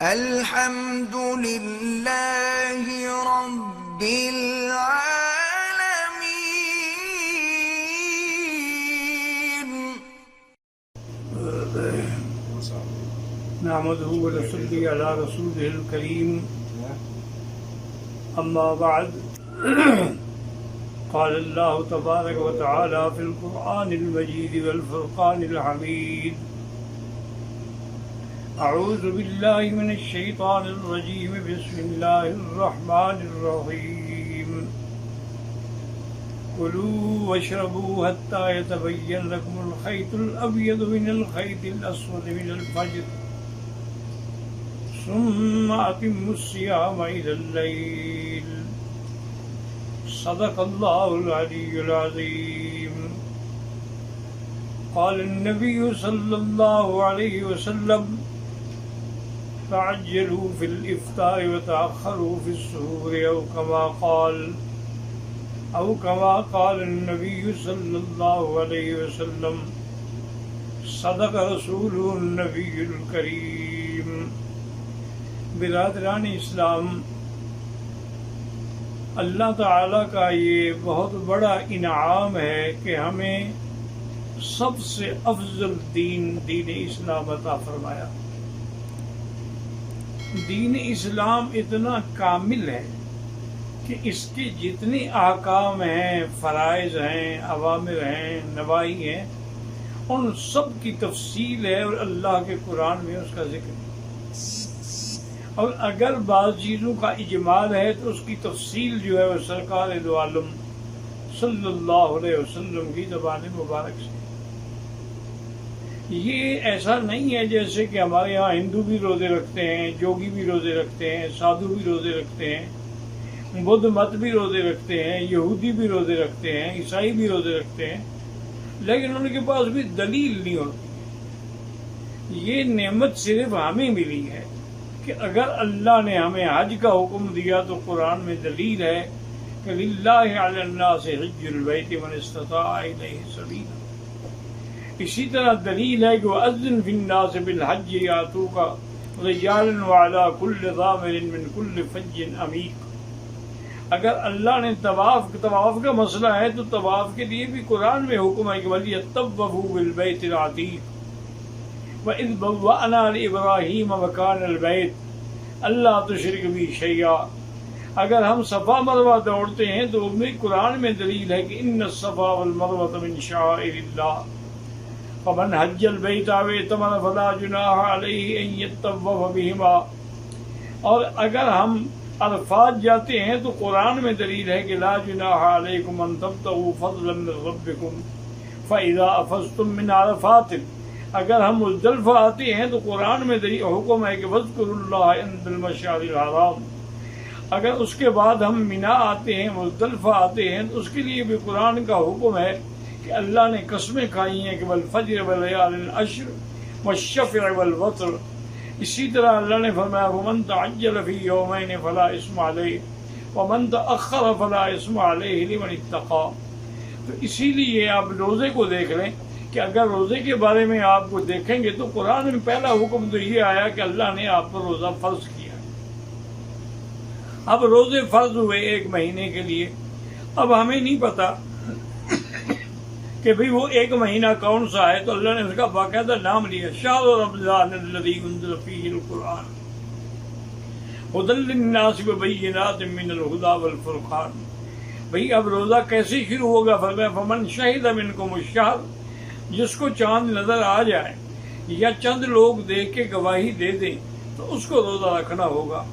الحمد لله رب العالمين. نحمده ونصلي على رسوله الكريم. أما بعد قال الله تبارك وتعالى في القرآن المجيد والفرقان الحميد: أعوذ بالله من الشيطان الرجيم. بسم الله الرحمن الرحيم. كلوا واشربوا حتى يتبين لكم الخيط الأبيض من الخيط الأسود من الفجر ثم أتموا الصيام إلى الليل. صدق الله العلي العظيم. قال النبي صلى الله عليه وسلم: تعجلوا في الإفطار وتأخروا في السحور، أو كما قال النبي صلى الله عليه وسلم. صدق رسوله النبي الكريم. برادران اسلام، اللہ تعالیٰ کا یہ بہت بڑا انعام ہے کہ ہمیں سب سے افضل دین اسلام عطا فرمایا. دین اسلام اتنا کامل ہے کہ اس کے جتنے احکام ہیں، فرائض ہیں، اوامر ہیں، نواہی ہیں، ان سب کی تفصیل ہے اور اللہ کے قرآن میں اس کا ذکر ہے. اور اگر بعض چیزوں کا اجمال ہے تو اس کی تفصیل جو ہے وہ سرکار دو عالم صلی اللہ علیہ وسلم کی زبان مبارک سے. یہ ایسا نہیں ہے جیسے کہ ہمارے یہاں ہندو بھی روزے رکھتے ہیں، جوگی بھی روزے رکھتے ہیں، سادھو بھی روزے رکھتے ہیں، بدھ مت بھی روزے رکھتے ہیں، یہودی بھی روزے رکھتے ہیں، عیسائی بھی روزے رکھتے ہیں، لیکن ان کے پاس بھی دلیل نہیں ہوتی. یہ نعمت صرف ہمیں ملی ہے کہ اگر اللہ نے ہمیں حج کا حکم دیا تو قرآن میں دلیل ہے کہ للہ علی الناس حج البیت من استطاع الیہ سبیلا. اسی طرح دلیل ہے کہ وَأَذِّن فِي النَّاسِ بِالْحَجِّ يَأْتُوكَ رِجَالًا وَعَلَىٰ كُلِّ ضَامِرٍ مِّن كُلِّ فَجٍّ عَمِيقٍ. اگر اللہ نے طواف کا مسئلہ ہے تو طواف کے لیے بھی قرآن میں حکم ہے کہ وَلْيَطَّوَّفُوا بِالْبَيْتِ الْعَتِيقِ وَإِذْ بَوَّأْنَا لِإِبْرَاهِيمَ مَكَانَ الْبَيْتِ أَلَّا تُشْرِكْ بِي شَيْئًا. اگر ہم صفا مروہ دوڑتے ہیں تو ان میں قرآن میں دلیل ہے کہ إِنَّ الصَّفَا وَالْمَرْوَةَ مِن شَعَائِرِ اللَّهِ فَمَنْ حَجَّ الْبَيْتَ أَوِ اعْتَمَرَ فَلَا جُنَاحَ عَلَيْهِ أَن يَطَّوَّفَ بِهِمَا. اور اگر ہم عرفات جاتے ہیں تو قرآن میں دلیل ہے کہ لا جناح علیکم ان تبتغوا فضلا من ربکم فاذا افضتم من عرفات. اگر ہم مزدلفہ آتے ہیں تو قرآن میں حکم ہے کہ واذکروا اللہ عند المشعر الحرام. اگر اس کے بعد ہم مینا آتے ہیں، مزدلفہ آتے ہیں، تو اس کے لیے بھی قرآن کا حکم ہے کہ اللہ نے قسمیں کھائی ہیں کہ والفجر ولیال العشر والشفع والوتر. اسی طرح اللہ نے فرمایا ومن تعجل فی یومین فلا اثم علیہ ومن تأخر فلا اثم علیہ لمن اتقى. تو اسی لیے آپ روزے کو دیکھ لیں کہ اگر روزے کے بارے میں آپ کو دیکھیں گے تو قرآن میں پہلا حکم تو یہ آیا کہ اللہ نے آپ پر روزہ فرض کیا. اب روزے فرض ہوئے ایک مہینے کے لیے. اب ہمیں نہیں پتا کہ بھئی وہ ایک مہینہ کون سا ہے، تو اللہ نے اس کا باقاعدہ نام لیا شہر رمضان الذی انزل فیہ القرآن ھدی للناس وبینات من الھدی والفرقان. بھئی اب روزہ کیسے شروع ہوگا؟ فرمایا فمن شہد منکم الشہر. جس کو چاند نظر آ جائے یا چند لوگ دیکھ کے گواہی دے دیں تو اس کو روزہ رکھنا ہوگا.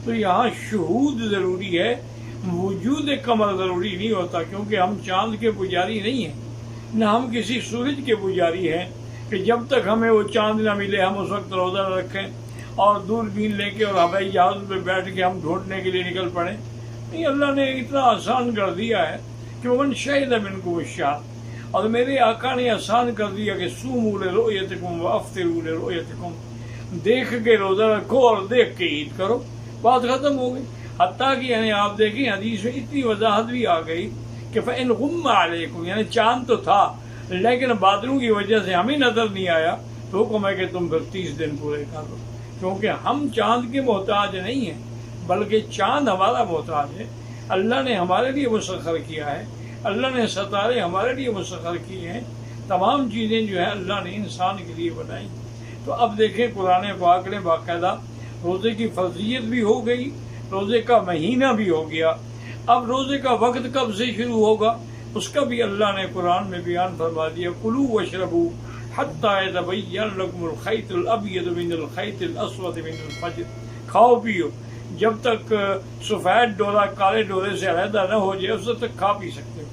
تو یہاں شہود ضروری ہے، وجود قمر ضروری نہیں ہوتا، کیونکہ ہم چاند کے پجاری نہیں ہیں، نہ ہم کسی سورج کے پجاری ہیں کہ جب تک ہمیں وہ چاند نہ ملے ہم اس وقت روزہ نہ رکھیں اور دوربین لے کے اور ہوائی جہاز پہ بیٹھ کے ہم ڈھونڈنے کے لیے نکل پڑیں. نہیں، اللہ نے اتنا آسان کر دیا ہے کہ ومن شہد منکم الشہر. اور میرے آقا نے آسان کر دیا کہ صوموا لرؤیتکم وافطروا لرؤیتکم. دیکھ کے روزہ رکھو اور دیکھ کے عید کرو. بات ختم ہو گئی. حتیٰ کہ یعنی آپ دیکھیں حدیث میں اتنی وضاحت بھی آ گئی کہ فَإِنْ غُمَّ عَلَيْكُمْ، یعنی چاند تو تھا لیکن بادلوں کی وجہ سے ہمیں نظر نہیں آیا تو حکم ہے کہ تم پھر 30 دن پورے کر دو. کیونکہ ہم چاند کے محتاج نہیں ہیں، بلکہ چاند ہمارا محتاج ہے۔ اللہ نے ہمارے لیے مسخر کیا ہے، اللہ نے ستارے ہمارے لیے مسخر کیے ہیں، تمام چیزیں جو ہے اللہ نے انسان کے لیے بنائی۔ تو اب دیکھیں قرآن پاک نے باقاعدہ روزے کی فرضیت بھی ہو گئی، روزے کا مہینہ بھی ہو گیا۔ اب روزے کا وقت کب سے شروع ہوگا اس کا بھی اللہ نے قرآن میں بیان فرما دیا، کلوا واشربوا حتی یتبین لکم الخیط الابیض من الخیط الاسود من الفجر، کھاؤ پیو جب تک سفید ڈورا کالے ڈورے سے علیحدہ نہ ہو جائے، اس وقت تک کھا پی سکتے ہو۔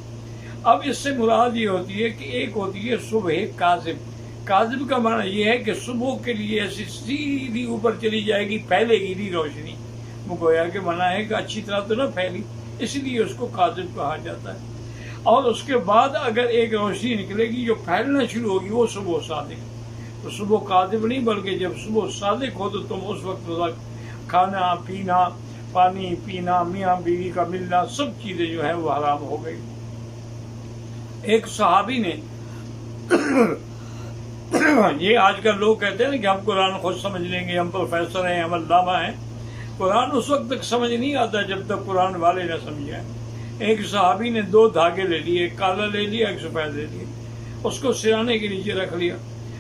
اب اس سے مراد یہ ہوتی ہے کہ ایک ہوتی ہے صبح کاذب۔ کاذب کا معنی یہ ہے کہ صبح کے لیے ایسی سیدھی اوپر چلی جائے گی، پھیلے گی نہیں روشنی، وہ گویا کہ منع ہے کہ اچھی طرح تو نہ پھیلی، اس لیے اس کو کاذب کہا جاتا ہے۔ اور اس کے بعد اگر ایک روشنی نکلے گی جو پھیلنا شروع ہوگی، وہ صبح صادق۔ تو صبح کاذب نہیں، بلکہ جب صبح صادق ہو تو تم اس وقت روزہ کھانا پینا، پانی پینا، میاں بیوی کا ملنا، سب چیزیں جو ہے وہ حرام ہو گئی۔ ایک صحابی نے یہ آج کل لوگ کہتے ہیں کہ ہم قرآن خود سمجھ لیں گے، ہم پروفیسر ہیں، ہم علامہ ہیں۔ قرآن اس وقت تک سمجھ نہیں آتا جب تک قرآن والے نہ سمجھائیں۔ ایک صحابی نے 2 دھاگے لے لیے، ایک کالا لے لیا، ایک سفید لے لیا، اس کو سرانے کے نیچے رکھ لیا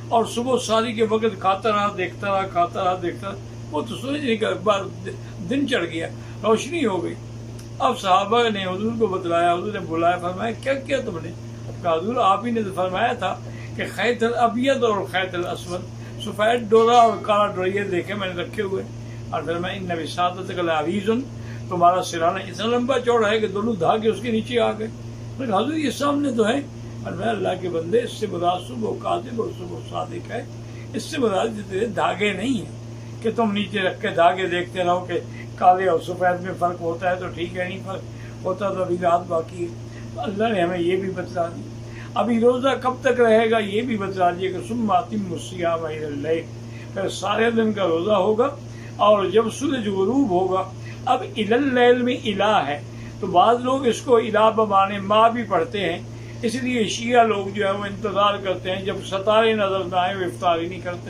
اور صبح ساری کے وقت کھاتا رہا، دیکھتا رہا، کھاتا رہا، دیکھتا رہا۔ وہ تو سورج نہیں کر، بار دن چڑھ گیا، روشنی ہو گئی۔ اب صحابہ نے حضور کو بتلایا، حضور نے بلایا، فرمایا کیا کیا تم نے؟ کہا حضور آپ ہی نے تو فرمایا تھا کہ خیط الابیض اور خیط الاسود، سفید ڈورا اور کالا ڈورا یہ دیکھے میں نے رکھے ہوئے، اور فرمایا ان وسادتک لعریض، تمہارا سرانہ اتنا لمبا چوڑا ہے کہ دونوں دھاگے اس کے نیچے آ گئے۔ میں نے کہا حضور یہ سامنے تو ہے، اور میں اللہ کے بندے اس سے مراد صبح کاذب اور صبح صادق ہے، اس سے مراد تیرے دھاگے نہیں ہیں کہ تم نیچے رکھ کے دھاگے دیکھتے رہو کہ کالے اور سفید میں فرق ہوتا ہے تو ٹھیک ہے، نہیں فرق ہوتا تو ابھی رات باقی ہے۔ تو اللہ نے ہمیں یہ بھی بتلا دی۔ ابھی روزہ کب تک رہے گا یہ بھی بتلا دیا کہ ثم اتموا الصیام الی اللیل، پھر سارے دن کا روزہ ہوگا، اور جب سورج غروب ہوگا۔ اب الی اللیل میں الہ ہے تو بعض لوگ اس کو الہ بمانے ماں بھی پڑھتے ہیں، اس لیے شیعہ لوگ جو ہے وہ انتظار کرتے ہیں جب ستارے نظر نہ آئے، وہ افطار ہی نہیں کرتے۔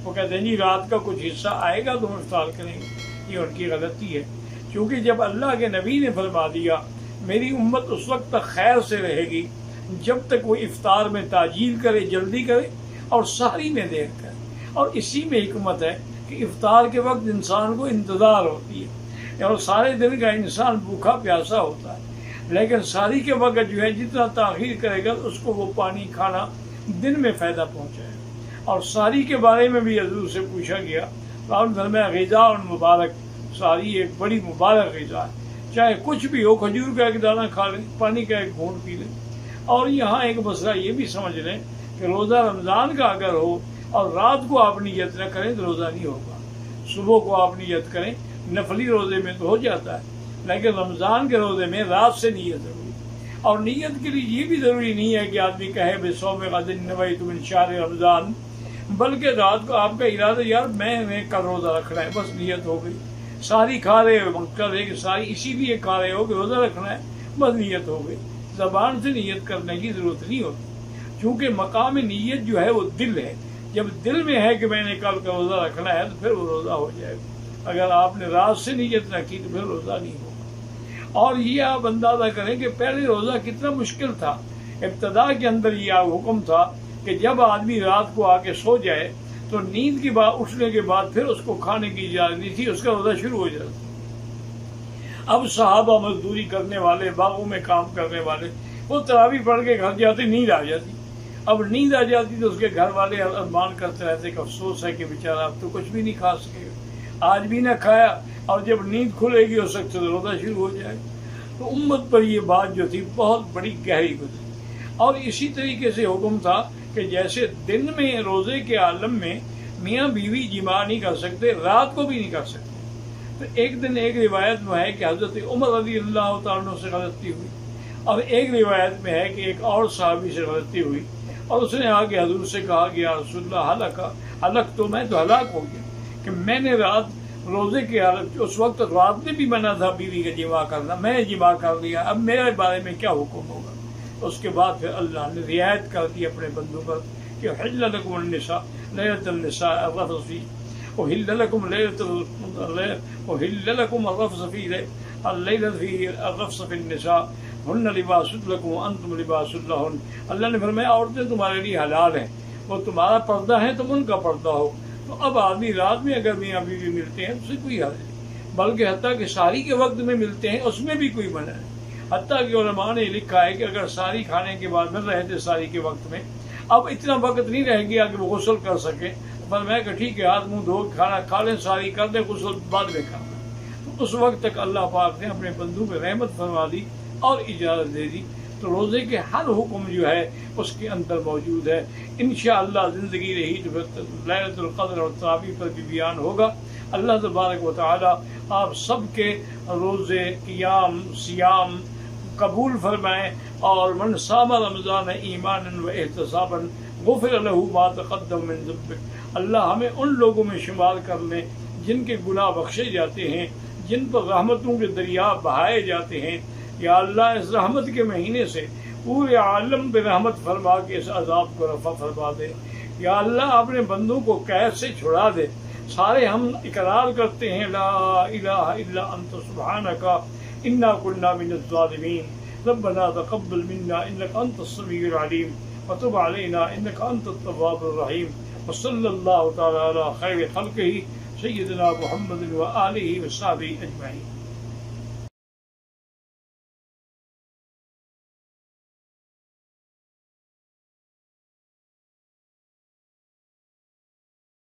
وہ کہتے ہیں جی رات کا کچھ حصہ آئے گا تو ہم افطار کریں گے۔ یہ ان کی غلطی ہے، کیونکہ جب اللہ کے نبی نے فرما دیا میری امت اس وقت تک خیر سے رہے گی جب تک وہ افطار میں تاجیل کرے، جلدی کرے، اور سحری میں دیر کرے۔ اور اسی میں حکمت ہے کہ افطار کے وقت انسان کو انتظار ہوتی ہے، اور سارے دن کا انسان بھوکا پیاسا ہوتا ہے، لیکن سحری کے وقت جو ہے جتنا تاخیر کرے گا اس کو وہ پانی کھانا دن میں فائدہ پہنچائے۔ اور سحری کے بارے میں بھی حضور سے پوچھا گیا، تو آپ نے فرمایا غذا مبارک، سحری ایک بڑی مبارک غذا ہے، چاہے کچھ بھی ہو، کھجور کا ایک دانہ کھا لیں، پانی کا ایک گھونٹ پی لیں۔ اور یہاں ایک مسئلہ یہ بھی سمجھ لیں کہ روزہ رمضان کا اگر ہو اور رات کو آپ نیت نہ کریں تو روزہ نہیں ہوگا۔ صبح کو آپ نیت کریں، نفلی روزے میں تو ہو جاتا ہے، لیکن رمضان کے روزے میں رات سے نیت ضروری۔ اور نیت کے لیے یہ بھی ضروری نہیں ہے کہ آدمی کہے بصوم غد نویت من شہر رمضان، بلکہ رات کو آپ کا ارادہ یار میں کل روزہ رکھنا ہے، بس نیت ہو گئی۔ ساری کھا رہے ہو، مقصد ہے کہ ساری اسی لیے کھا رہے ہو کہ روزہ رکھنا ہے، بس نیت ہو گئی۔ زبان سے نیت کرنے کی ضرورت نہیں ہوتی، کیونکہ مقام نیت جو ہے وہ دل ہے۔ جب دل میں ہے کہ میں نے کل کا روزہ رکھنا ہے تو پھر وہ روزہ ہو جائے گا۔ اگر آپ نے رات سے نیت نہ کی تو پھر روزہ نہیں ہوگا۔ اور یہ آپ اندازہ کریں کہ پہلے روزہ کتنا مشکل تھا۔ ابتدا کے اندر یہ حکم تھا کہ جب آدمی رات کو آ کے سو جائے تو نیند کے بعد اٹھنے کے بعد پھر اس کو کھانے کی اجازت نہیں تھی، اس کا روزہ شروع ہو جاتا۔ اب صحابہ مزدوری کرنے والے، باغوں میں کام کرنے والے، وہ تراویح پڑھ کے گھر جاتے، نیند آ جاتی۔ اب نیند آ جاتی تو اس کے گھر والے ارمان کرتے رہتے کہ افسوس ہے کہ بیچارہ اب تو کچھ بھی نہیں کھا سکے گا، آج بھی نہ کھایا، اور جب نیند کھلے گی اس وقت روزہ شروع ہو جائے گا۔ تو امت پر یہ بات جو تھی بہت بڑی گہری گزری۔ اور اسی طریقے سے حکم تھا کہ جیسے دن میں روزے کے عالم میں میاں بیوی جماع نہیں کر سکتے، رات کو بھی نہیں کر سکتے۔ تو ایک دن ایک روایت میں ہے کہ حضرت عمر رضی اللہ تعالیٰ عنہ سے غلطی ہوئی، اور ایک روایت میں ہے کہ ایک اور صحابی سے غلطی ہوئی، اور اس نے آگے حضور سے کہا کہ یا رسول اللہ ہلاک تو میں تو ہلاک ہو گیا کہ میں نے رات روزے کے حالت، اس وقت رات میں بھی منع تھا بیوی کا جماع کرنا، میں نے جماع کر لیا، اب میرے بارے میں کیا حکم ہوگا؟ اس کے بعد پھر اللہ نے رعایت کر دی اپنے بندوں پر کہ حل لکم النساء لیلۃ النساء الرفث، أحل لكم أحل لكم الرفث في الليلة في الرفث في النساء ہن لباس لکم وانتم لباس لہن. اللہ نے فرمایا عورتیں تمہارے لیے حلال ہیں، وہ تمہارا پردہ ہے تم ان کا پردہ ہو. تو اب آدمی رات میں اگر میاں بیوی ملتے ہیں اس سے کوئی حرج نہیں، بلکہ حتیٰ کہ سحری کے وقت میں ملتے ہیں اس میں بھی کوئی منع نہیں. حتیٰ کہ علماء نے لکھا ہے کہ اگر سحری کھانے کے بعد مل رہے تھے سحری کے وقت میں، اب اتنا وقت نہیں رہ گیا کہ وہ غسل کر سکے، فرمایا کہ ٹھیک ہے ہاتھ منہ دھو کھانا کھا لیں، سحری کر دیں، غسل بعد میں کرنا. تو اس وقت تک اللہ پاک نے اپنے بندوں پہ رحمت فرما دی اور اجازت دے دی. تو روزے کے ہر حکم جو ہے اس کے اندر موجود ہے. انشاءاللہ زندگی رہی تو پھر لیلۃ القدر اور تراویح پر بھی بیان ہوگا. اللہ تبارک و تعالی آپ سب کے روزے قیام سیام قبول فرمائیں. اور من صام رمضان ایمانا و احتسابا غفر له ما تقدم من ذنبه. اللہ ہمیں ان لوگوں میں شمار کر لیں جن کے گناہ بخشے جاتے ہیں، جن پر رحمتوں کے دریا بہائے جاتے ہیں. یا اللہ اس رحمت کے مہینے سے پورے عالم پہ رحمت فرما کے اس عذاب کو رفع فرما دے. یا اللہ اپنے بندوں کو قید سے چھڑا دے. سارے ہم اقرار کرتے ہیں لا الہ الا انت سبحانک انا کنا من الظالمین. ربنا تقبل منا انک انت السمیع العلیم وتب علینا انک انت التواب الرحیم. وصلی اللہ تعالی علی خیر خلقہ سیدنا محمد وآلہ وصحبہ اجمعین.